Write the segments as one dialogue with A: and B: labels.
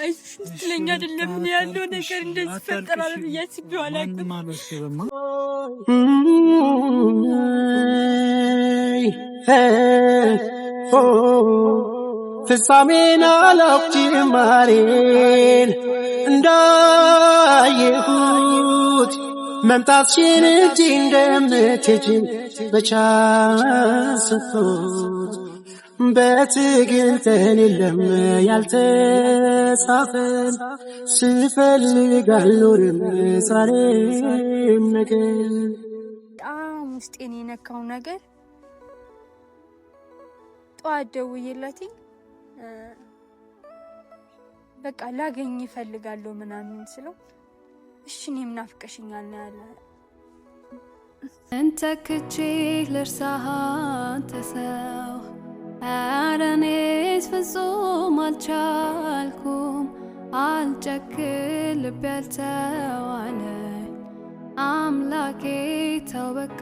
A: አይሽ ምትለኛ አይደለም ምን ያለው ነገር እንደዚህ ፈጠራል ብያስቢው አላውቅም
B: ፍጻሜን አላውቅም ማሬን እንዳየሁት መምጣትሽን እንጂ እንደምትሄጂ በቻስኩት በትግልተን የለም ያልተጻፈን ስፈልግ አልኖርም ዛሬም ነገ
A: በጣም ውስጤን የነካው ነገር ጠዋት ደውዬላትኝ በቃ ላገኝ እፈልጋለሁ ምናምን ስለው እሺ እኔም ናፍቀሽኛል ነው ያለ
C: እንተክቼ ለርሳህ ተሰው አረኔስ ፍጹም አልቻልኩም አልጨክል ልብ ያልተዋለ አምላኬ ተው በቃ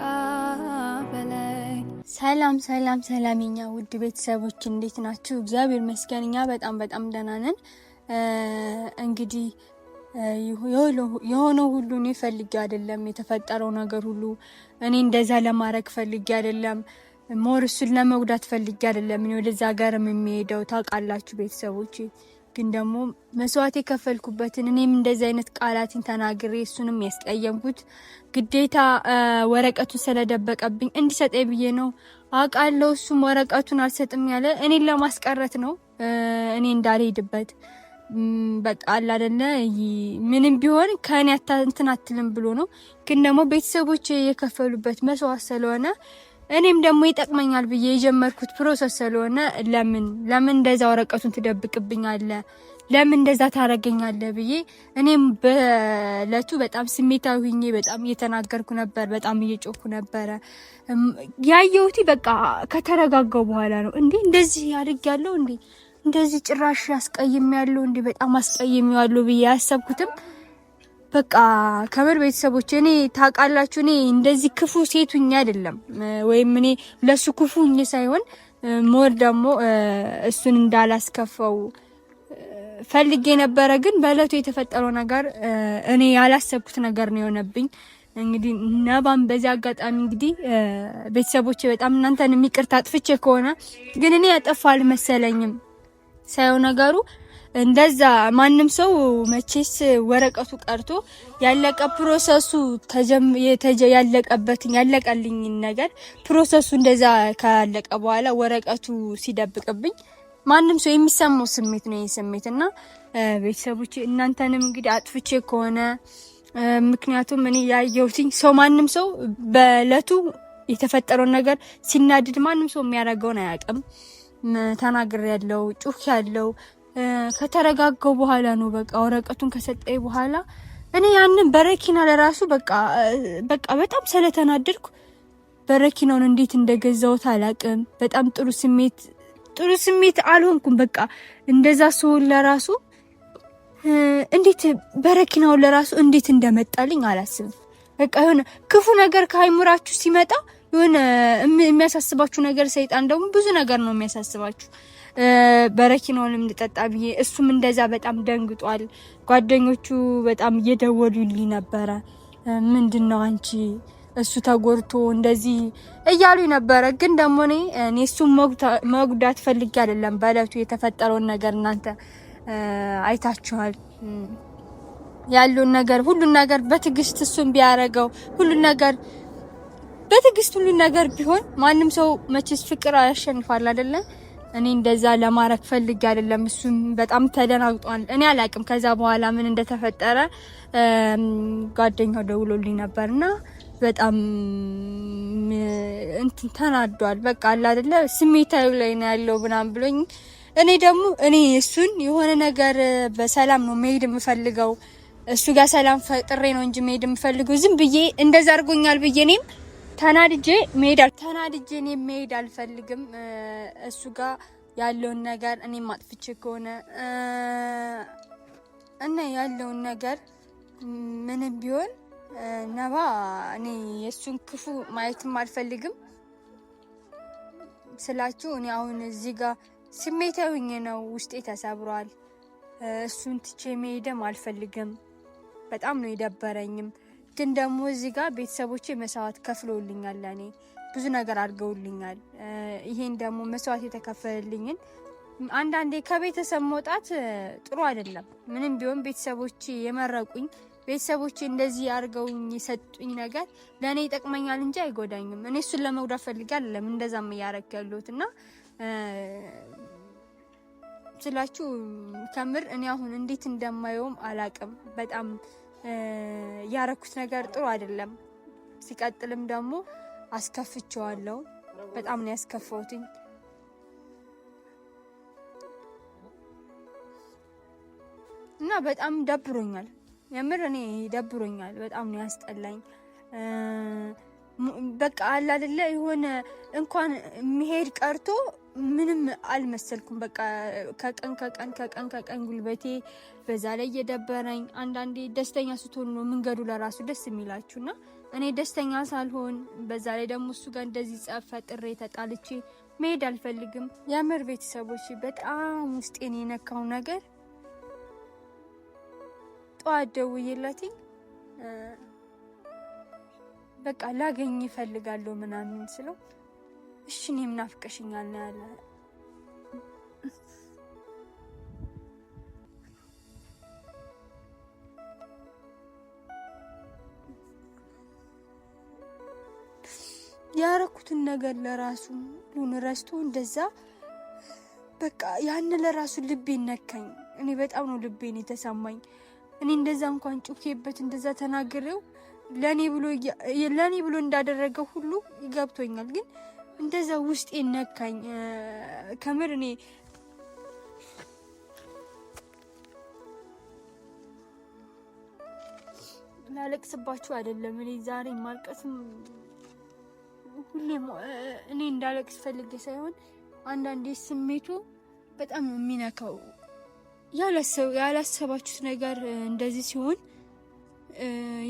C: በለኝ
A: ሰላም ሰላም ሰላም የኛ ውድ ቤተሰቦች እንዴት ናችሁ? እግዚአብሔር ይመስገን እኛ በጣም ደህና ነን። እንግዲህ የሆነው ሁሉ እኔ ፈልጌ አይደለም የተፈጠረው ነገር ሁሉ እኔ እንደዛ ለማድረግ ፈልጌ አይደለም ሞር እሱን ለመጉዳት ፈልጌ አይደለም እኔ ወደዛ ጋር የሚሄደው ታውቃላችሁ ቤተሰቦች። ግን ደግሞ መስዋዕት የከፈልኩበትን እኔም እንደዚህ አይነት ቃላትን ተናግሬ እሱንም ያስቀየምኩት ግዴታ ወረቀቱን ስለደበቀብኝ እንዲሰጠኝ ብዬ ነው አውቃለሁ። እሱም ወረቀቱን አልሰጥም ያለ እኔን ለማስቀረት ነው እኔ እንዳልሄድበት በቃ አለ አይደለ ምንም ቢሆን ከኔ እንትን አትልም ብሎ ነው። ግን ደግሞ ቤተሰቦች የከፈሉበት መስዋዕት ስለሆነ እኔም ደግሞ ይጠቅመኛል ብዬ የጀመርኩት ፕሮሰስ ስለሆነ ለምን እንደዛ ወረቀቱን ትደብቅብኛለህ ለምን እንደዛ ታረጋኛለህ ብዬ እኔም በለቱ በጣም ስሜታዊ ሆኜ በጣም እየተናገርኩ ነበር፣ በጣም እየጮኩ ነበር። ያየሁት በቃ ከተረጋጋው በኋላ ነው እንዴ እንደዚህ ያድርጋለሁ እንዴ እንደዚህ ጭራሽ አስቀይሜያለሁ እንዴ በጣም አስቀይሜዋለሁ ብዬ ያሰብኩትም በቃ ከበር ቤተሰቦች እኔ ታውቃላችሁ እኔ እንደዚህ ክፉ ሴቱኛ አይደለም ወይም እኔ ለሱ ክፉኝ ሳይሆን ሞር ደግሞ እሱን እንዳላስከፈው ፈልጌ ነበረ። ግን በእለቱ የተፈጠረው ነገር እኔ ያላሰብኩት ነገር ነው የሆነብኝ። እንግዲህ ነባም በዚህ አጋጣሚ እንግዲህ ቤተሰቦቼ በጣም እናንተን ይቅርታ አጥፍቼ ከሆነ ግን እኔ ያጠፋ አልመሰለኝም ሳይሆን ነገሩ እንደዛ ማንም ሰው መቼስ ወረቀቱ ቀርቶ ያለቀ ፕሮሰሱ ያለቀልኝ ነገር ፕሮሰሱ እንደዛ ካለቀ በኋላ ወረቀቱ ሲደብቅብኝ ማንም ሰው የሚሰማው ስሜት ነው ስሜትና ቤተሰቦቼ እናንተንም እንግዲህ አጥፍቼ ከሆነ ምክንያቱም እኔ ያየሁትኝ ሰው ማንም ሰው በእለቱ የተፈጠረው ነገር ሲናድድ ማንም ሰው የሚያደርገውን አያውቅም። ተናግሬያለሁ፣ ጩኸያለሁ። ከተረጋጋው በኋላ ነው በቃ ወረቀቱን ከሰጠኝ በኋላ እኔ ያንን በረኪና ለራሱ በቃ በጣም ስለተናደድኩ በረኪናውን እንዴት እንደገዛሁት አላውቅም። በጣም ጥሩ ስሜት አልሆንኩም። በቃ እንደዛ ሰው ለራሱ እንዴት በረኪናው ለራሱ እንዴት እንደመጣልኝ አላስብም። በቃ የሆነ ክፉ ነገር ከአይምራችሁ ሲመጣ የሆነ የሚያሳስባችሁ ነገር ሰይጣን ደግሞ ብዙ ነገር ነው የሚያሳስባችሁ። በረኪናውንም እንድጠጣ ብዬ እሱም እንደዛ በጣም ደንግጧል። ጓደኞቹ በጣም እየደወሉልኝ ነበረ። ምንድነው አንቺ እሱ ተጎርቶ እንደዚህ እያሉኝ ነበረ። ግን ደግሞ እኔ እሱን መጉዳት ፈልጌ አይደለም። በእለቱ የተፈጠረውን ነገር እናንተ አይታችኋል። ያለውን ነገር ሁሉን ነገር በትግስት እሱን ቢያረጋው ሁሉን ነገር በትግስት ሁሉን ነገር ቢሆን ማንም ሰው መቼስ ፍቅር ያሸንፋል አይደለ? እኔ እንደዛ ለማረክ ፈልጌ አይደለም። እሱም በጣም ተደናግጧል። እኔ አላቅም ከዛ በኋላ ምን እንደተፈጠረ ጓደኛው ደውሎልኝ ነበርና በጣም እንትን ተናዷል። በቃ አለ አይደለ ስሜታዊ ላይ ነው ያለው ብናም ብሎኝ እኔ ደግሞ እሱን የሆነ ነገር በሰላም ነው መሄድ የምፈልገው እሱ ጋር ሰላም ፈጥሬ ነው እንጂ መሄድ የምፈልገው ዝም ብዬ እንደዛ አድርጎኛል ብዬ እኔም ተናድጄ መሄድ አልፈልግም። እሱ ጋር ያለውን ነገር እኔ ማጥፍቼ ከሆነ እና ያለውን ነገር ምንም ቢሆን ነባ እኔ የሱን ክፉ ማየትም አልፈልግም ስላችሁ እኔ አሁን እዚህ ጋር ስሜታዊ ነው ውስጤ ተሰብሯል። እሱን ትቼ መሄድም አልፈልግም። በጣም ነው የደበረኝም። ግን ደግሞ እዚህ ጋር ቤተሰቦቼ መስዋዕት ከፍለውልኛል፣ ለኔ ብዙ ነገር አድርገውልኛል። ይሄን ደግሞ መስዋዕት የተከፈለልኝን አንዳንዴ ከቤተሰብ መውጣት ጥሩ አይደለም። ምንም ቢሆን ቤተሰቦቼ የመረቁኝ ቤተሰቦቼ እንደዚህ አድርገውኝ የሰጡኝ ነገር ለኔ ይጠቅመኛል እንጂ አይጎዳኝም። እኔ እሱን ለመጉዳት ፈልጌ አይደለም እንደዛም እያረክ ያለሁትና ስላችሁ ከምር እኔ አሁን እንዴት እንደማየውም አላቅም። በጣም ያረኩት ነገር ጥሩ አይደለም። ሲቀጥልም ደግሞ አስከፍቼዋለሁ። በጣም ነው ያስከፋውትኝ እና በጣም ደብሮኛል። የምር እኔ ደብሮኛል። በጣም ነው ያስጠላኝ። በቃ አለ አይደለ የሆነ እንኳን መሄድ ቀርቶ ምንም አልመሰልኩም። በቃ ከቀን ጉልበቴ በዛ ላይ እየደበረኝ። አንዳንዴ ደስተኛ ስትሆን ነው መንገዱ ለራሱ ደስ የሚላችሁና እኔ ደስተኛ ሳልሆን በዛ ላይ ደግሞ እሱ ጋር እንደዚህ ጸፍ ፈጥሬ ተጣልቼ መሄድ አልፈልግም። የምር ቤተሰቦች በጣም ውስጤን የነካው ነገር ጠዋት ደውዬለትኝ በቃ ላገኝ ይፈልጋለሁ ምናምን ስለው እሺ እኔም ናፍቀሽኛል ነው ያለ። ያረኩትን ነገር ለራሱ ሁሉ ረስቶ እንደዛ በቃ ያን ለራሱ ልቤን ነካኝ። እኔ በጣም ነው ልቤን የተሰማኝ። እኔ እንደዛ እንኳን ጩኬበት እንደዛ ተናግሬው ለኔ ብሎ እንዳደረገው ሁሉ ይገብቶኛል። ግን እንደዛ ውስጤ ነካኝ ከምር። እኔ ላለቅስባችሁ አይደለም። እኔ ዛሬ ማልቀስም ሁሌም እኔ እንዳለቅስ ፈልጌ ሳይሆን አንዳንዴ ስሜቱ በጣም የሚነካው ያላሰባችሁት ነገር እንደዚህ ሲሆን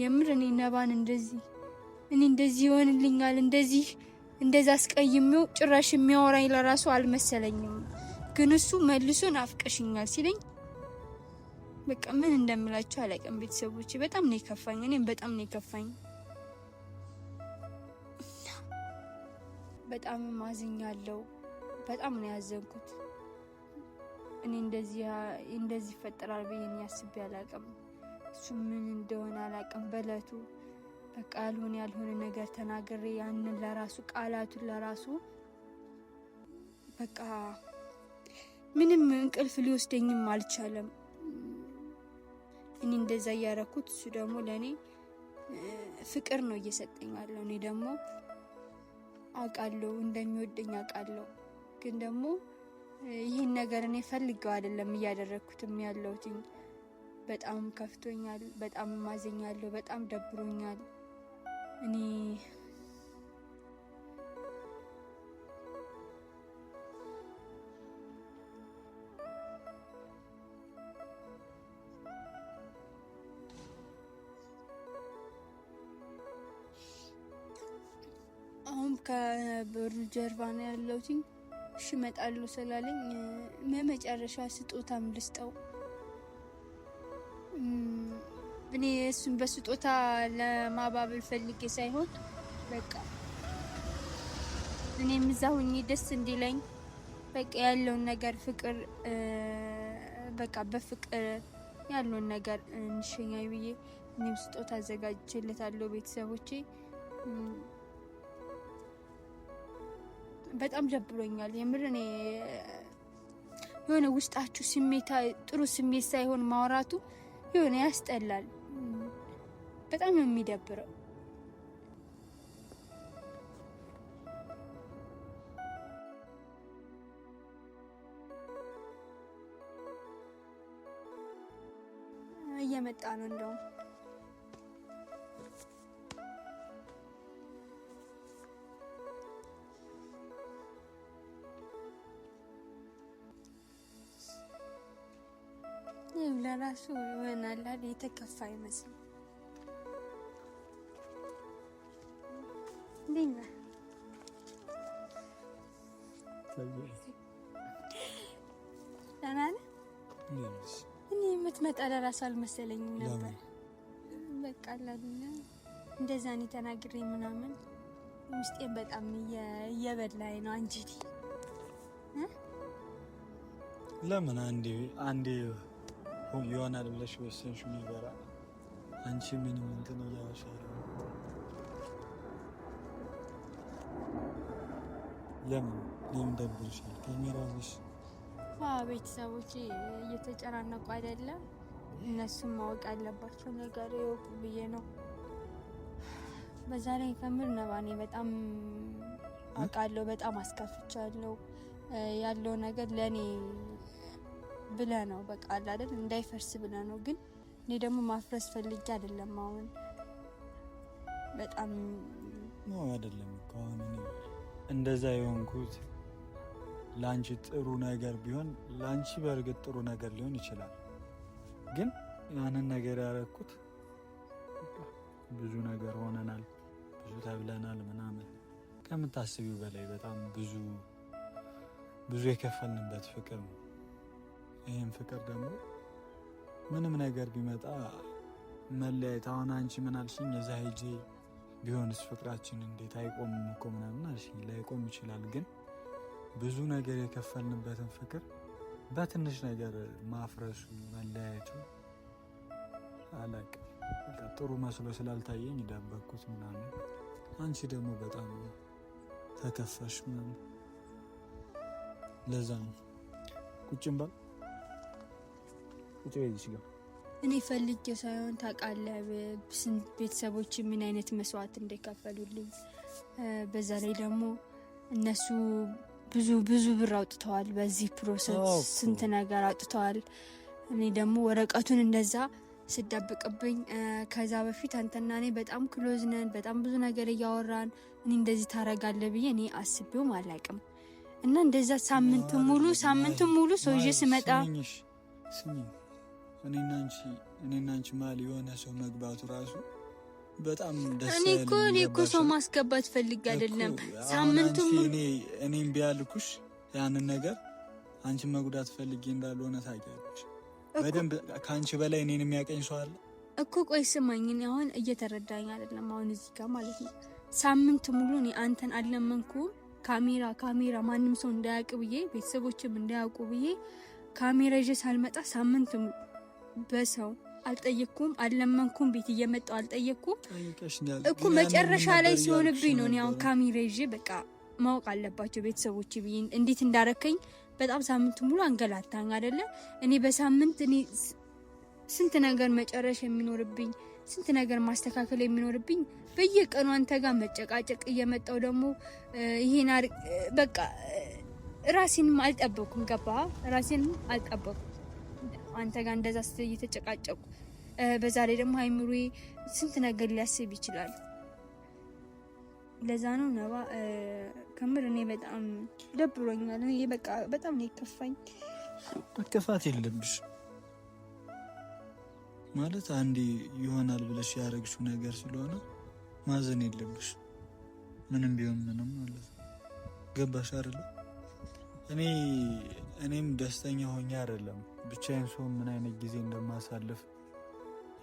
A: የምር እኔ ነባን እንደዚህ ይሆንልኛል እንደዛ አስቀይሜው ጭራሽ የሚያወራኝ ለራሱ አልመሰለኝም። ግን እሱ መልሶ ናፍቀሽኛል ሲለኝ በቃ ምን እንደምላችሁ አላውቅም። ቤተሰቦቼ በጣም ነው የከፋኝ። እኔም በጣም ነው የከፋኝ። በጣም ማዝኛለሁ። በጣም ነው ያዘንኩት። እኔ እንደዚህ ይፈጠራል ብዬ አስቤ አላውቅም። እሱ ምን እንደሆነ አላውቅም። በለቱ በቃ ያልሆነ ነገር ተናግሬ ያንን ለራሱ ቃላቱን ለራሱ በቃ ምንም እንቅልፍ ሊወስደኝም አልቻለም። እኔ እንደዛ እያረኩት እሱ ደግሞ ለኔ ፍቅር ነው እየሰጠኝ ያለው። እኔ ደግሞ አውቃለሁ እንደሚወደኝ አውቃለሁ። ግን ደግሞ ይህን ነገር እኔ ፈልገው አይደለም እያደረኩትም ያለሁት። በጣም ከፍቶኛል። በጣም ማዘኛለሁ። በጣም ደብሮኛል። እኔ አሁን ከበሩ ጀርባ ነው ያለሁት። እሺ እመጣለሁ ስላለኝ መጨረሻ ስጦታም ልስጠው። እኔ እሱን በስጦታ ለማባበል ፈልጌ ሳይሆን በቃ እኔም እዛ ሆኜ ደስ እንዲለኝ በቃ ያለውን ነገር ፍቅር በቃ በፍቅር ያለውን ነገር እንሸኛይ ብዬ እኔም ስጦታ አዘጋጅቼለታለሁ። ቤተሰቦቼ በጣም ደብሮኛል የምር። እኔ የሆነ ውስጣችሁ ጥሩ ስሜት ሳይሆን ማውራቱ የሆነ ያስጠላል። በጣም ነው የሚደብረው። እየመጣ ነው እንደውም ለራሱ ይሆናል አይደል? የተከፋ አይመስልም። ዲና ታዲያ የምትመጣ ለራሱ አልመሰለኝም ነበር። በቃ እንደዛ ነው ተናግሬ ምናምን ውስጤን በጣም እየበላኝ ነው አንጀቴ።
D: ለምን አንዴ ይሆናል ብለሽ ወሰንሽው ነገር አንቺ ምንም እንትን እያሻለ ለምን ደብርሻል? ካሜራሽ
A: ቤተሰቦቼ እየተጨናነቁ አይደለም? እነሱም ማወቅ ያለባቸው ነገር ይወቁ ብዬ ነው። በዛ ላይ ከምር ነባኔ በጣም አውቃለሁ፣ በጣም አስከፍቻለሁ። ያለው ነገር ለኔ ብለ ነው በቃ አይደል እንዳይፈርስ ብለ ነው። ግን እኔ ደግሞ ማፍረስ ፈልጌ አይደለም። አሁን በጣም
D: ነው አይደለም ከሆነ እንደዛ የሆንኩት ላንቺ ጥሩ ነገር ቢሆን ላንቺ በርግጥ ጥሩ ነገር ሊሆን ይችላል። ግን ያንን ነገር ያረኩት ብዙ ነገር ሆነናል፣ ብዙ ተብለናል ምናምን ከምታስቢው በላይ በጣም ብዙ የከፈልንበት ፍቅር ነው። ይህም ፍቅር ደግሞ ምንም ነገር ቢመጣ መለያየት። አሁን አንቺ ምን አልሽኝ? የዛ ሄጄ ቢሆንስ ፍቅራችን እንዴት አይቆምም እኮ ምናምን አልሽኝ። ላይቆም ይችላል፣ ግን ብዙ ነገር የከፈልንበትን ፍቅር በትንሽ ነገር ማፍረሱ መለያየቱ አላቅም። ጥሩ መስሎ ስላልታየኝ ደበቅኩት ምናምን። አንቺ ደግሞ በጣም ተከፋሽ ምናምን። ለዛ ነው ቁጭም ባል ቁጭ በይሽ ጋር
A: እኔ ፈልጌ ሳይሆን ታውቃለህ፣ ቤተሰቦች ምን አይነት መስዋዕት እንደከፈሉልኝ። በዛ ላይ ደግሞ እነሱ ብዙ ብር አውጥተዋል። በዚህ ፕሮሰስ ስንት ነገር አውጥተዋል። እኔ ደግሞ ወረቀቱን እንደዛ ስደብቅብኝ ከዛ በፊት አንተና እኔ በጣም ክሎዝ ነን፣ በጣም ብዙ ነገር እያወራን እኔ እንደዚህ ታረጋለህ ብዬ እኔ አስቤውም አላውቅም። እና እንደዛ ሳምንት ሙሉ ሰው ይዤ ስመጣ
D: እኔና አንቺ ማለት የሆነ ሰው መግባቱ ራሱ በጣም ደስ
A: እኔ እኮ ሰው ማስገባት ፈልግ አይደለም። ሳምንቱ
D: እኔም ቢያልኩሽ ያንን ነገር አንቺ መጉዳት ፈልጌ እንዳልሆነ ታውቂያለሽ በደንብ። ከአንቺ በላይ እኔን የሚያቀኝ ሰው አለ
A: እኮ። ቆይ ስማኝ፣ እኔ አሁን እየተረዳኝ አይደለም። አሁን እዚህ ጋር ማለት ነው ሳምንት ሙሉ እኔ አንተን አልለመንኩም። ካሜራ ማንም ሰው እንዳያውቅ ብዬ ቤተሰቦችም እንዳያውቁ ብዬ ካሜራ ይዤ ሳልመጣ ሳምንት በሰው አልጠየቅኩም፣ አልለመንኩም። ቤት እየመጣሁ አልጠየቅኩም እኮ። መጨረሻ ላይ ሲሆንብኝ ነው እኔ አሁን ካሜራ ይዤ በቃ ማወቅ አለባቸው ቤተሰቦች ብዬ እንዴት እንዳረከኝ በጣም ሳምንት ሙሉ አንገላታኝ አይደለ? እኔ በሳምንት ስንት ነገር መጨረሻ የሚኖርብኝ ስንት ነገር ማስተካከል የሚኖርብኝ በየቀኑ አንተ ጋር መጨቃጨቅ እየመጣው ደግሞ ይሄን በቃ ራሴንም አልጠበኩም። ገባ? ራሴንም አልጠበኩም አንተ ጋር እንደዛ እየተጨቃጨቁ። በዛ ላይ ደግሞ አይምሮዬ ስንት ነገር ሊያስብ ይችላል። ለዛ ነው ነባ ከምር እኔ በጣም ደብሮኛል። እኔ በቃ በጣም ነው የከፋኝ።
D: መከፋት የለብሽ ማለት አንዴ ይሆናል ብለሽ ያረግሽው ነገር ስለሆነ ማዘን የለብሽ። ምንም ቢሆን ምንም ማለት ገባሽ አይደለ? እኔም ደስተኛ ሆኜ አይደለም ብቻዬን ሰው ምን አይነት ጊዜ እንደማሳልፍ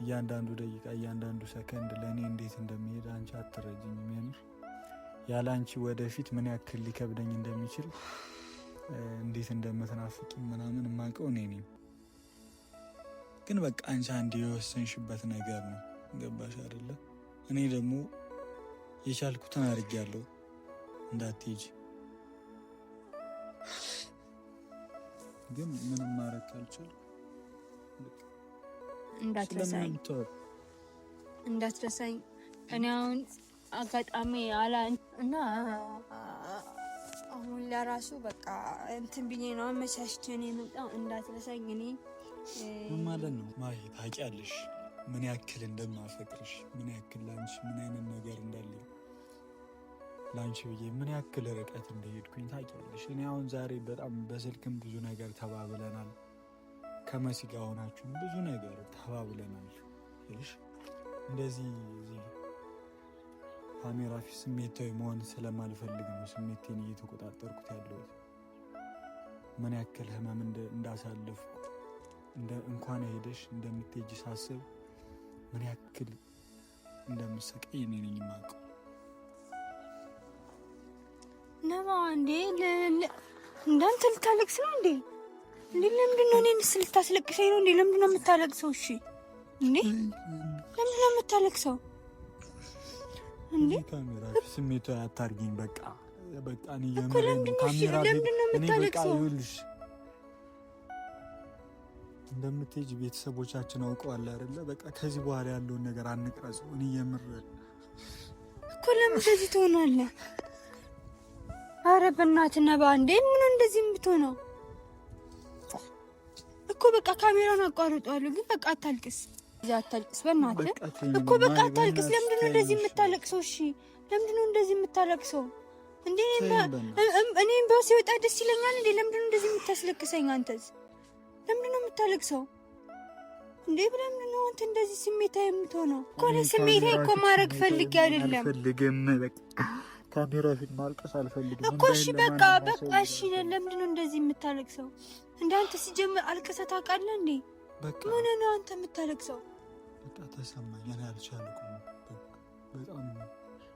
D: እያንዳንዱ ደቂቃ እያንዳንዱ ሰከንድ ለእኔ እንዴት እንደሚሄድ አንቺ አትረጅኝም። የምር ያለ አንቺ ወደፊት ምን ያክል ሊከብደኝ እንደሚችል እንዴት እንደምትናፍቂ ምናምን የማውቀው እኔ ነኝ። ግን በቃ አንቺ አንድ የወሰንሽበት ነገር ነው። ገባሽ አይደለ? እኔ ደግሞ የቻልኩትን አድርጌያለሁ እንዳትሄጂ። ግን ምንም ማድረግ ካልቻልኩ
A: እንዳትረሳኝ እኔ አሁን አጋጣሚ አላ እና አሁን ለራሱ በቃ እንትን ብዬ ነው አመቻችቼ ነው የመጣው። እንዳትረሳኝ እኔ
D: ምን ማለት ነው ማሂ? ታውቂያለሽ ምን ያክል እንደማፈቅርሽ፣ ምን ያክል ላንቺ ምን አይነት ነገር እንዳለኝ ላንቺ ብዬ ምን ያክል ርቀት እንደሄድኩኝ ታውቂያለሽ። እኔ አሁን ዛሬ በጣም በስልክም ብዙ ነገር ተባብለናል። ከመሲ ጋር ሆናችሁም ብዙ ነገር ተባብለናል። እሺ እንደዚህ ካሜራ ፊት ስሜታዊ መሆን ስለማልፈልግ ነው ስሜቴን እየተቆጣጠርኩት ያለሁት። ምን ያክል ህመም እንዳሳለፍኩ እንኳን ሄደሽ እንደምትሄጂ ሳስብ ምን ያክል እንደምሰቀይ እኔ ነኝ የማውቀው።
A: ነባ እንዴ እንዳንተ ልታለቅስ ነው እንዴ? ለምንድን ነው እኔን ልታስለቅሰኝ ነው እንዴ? ለምንድን ነው የምታለቅሰው? እሺ እንዴ ለምንድን ነው የምታለቅሰው እንዴ?
D: ካሜራ ስሜቱ አታርጊኝ። በቃ እኔ የምሬን ነው። ካሜራ እኔ በቃ ይኸውልሽ እንደምትሄጂ ቤተሰቦቻችን አውቀዋል አይደለ? በቃ ከዚህ በኋላ ያለውን ነገር አንቅረጽ። እኔ የምር
A: እኮ ለምን እንደዚህ ትሆናለህ? አረ በእናትህ ነባ እንዴ ምን እንደዚህ የምትሆነው እኮ? በቃ ካሜራውን አቋርጠዋለሁ፣ ግን በቃ አታልቅስ። አታልቅስ በእናትህ እኮ በቃ አታልቅስ። ለምንድን ነው እንደዚህ የምታለቅሰው? እሺ ለምንድን ነው እንደዚህ የምታለቅሰው እንዴ? እኔም ባስ ይወጣ ደስ ይለኛል እንዴ? ለምንድን ነው እንደዚህ የምታስለቅሰኝ? አንተስ ለምንድን ነው የምታለቅሰው እንዴ? ለምንድን ነው አንተ እንደዚህ ስሜታዊ የምትሆነው? እኮ ስሜታዊ እኮ ማድረግ ፈልጌ አይደለም።
D: በቃ ካሜራ ፊት ማልቀስ አልፈልግም
A: እኮ። እሺ በቃ እሺ። ለምንድን ነው እንደዚህ የምታለቅሰው? እንዳንተ ሲጀምር አልቅሰህ ታውቃለህ እንዴ?
D: በቃ
A: ምን ነው አንተ የምታለቅሰው?
D: በቃ ተሰማኝ። እኔ አልቻልኩም። በጣም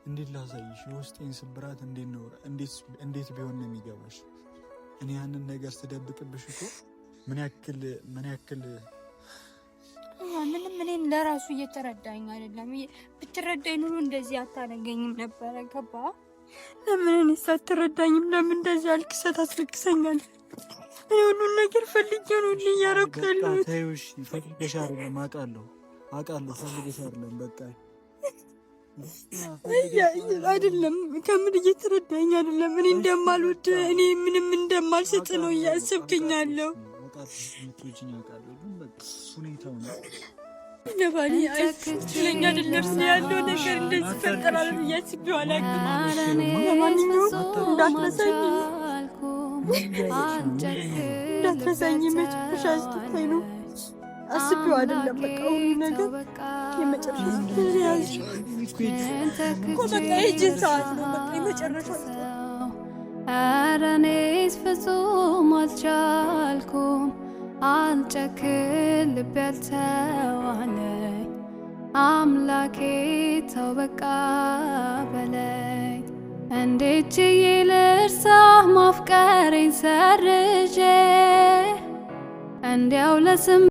D: እንዴት ላሳይሽ? የውስጤን ስብራት እንዴት ቢሆን ነው የሚገባሽ? እኔ ያንን ነገር ስደብቅብሽ እኮ ምን ያክል
A: ምንም እኔን ለራሱ እየተረዳኝ አይደለም። ብትረዳኝ ኑሮ እንደዚህ አታደርገኝም ነበረ። ገባ? ለምን እኔ ሳትረዳኝም ለምን እንደዚህ አልቅሰህ ታስለቅሰኛለህ? እኔ ሁሉን ነገር ፈልጌ ነው እያደረኩ ያለሁት።
D: ተይውሽ፣ ፈልገሽ አይደለም አውቃለሁ። ፈልገሽ አይደለም በቃ
A: አይደለም። ከምን እየተረዳኝ አይደለም። እኔ እንደማልወድ እኔ ምንም እንደማልሰጥ ነው እያሰብከኛለሁ። ነባኒ አይለኛ አይደለም ያለው ነገር እንደዚህ ፈጠራል ብያስቢው አላውቅም። እንዳትረሳኝ መጨረሻ አስጥቶኝ ነው አስቢው አይደለም። በቃ ሁሉ ነገር የመጨረሻ ያዝ እኮ በቃ የእጅን ሰዓት ነው። በቃ የመጨረሻ
C: ኧረ እኔስ ፍጹም አልቻልኩም። አልጨክን ልቤ ያልተዋለኝ አምላኬ ተው በቃ በለኝ። እንዴት ችዬ ልርሳህ ማፍቀሬን ሰርዤ እንዲያው ለስም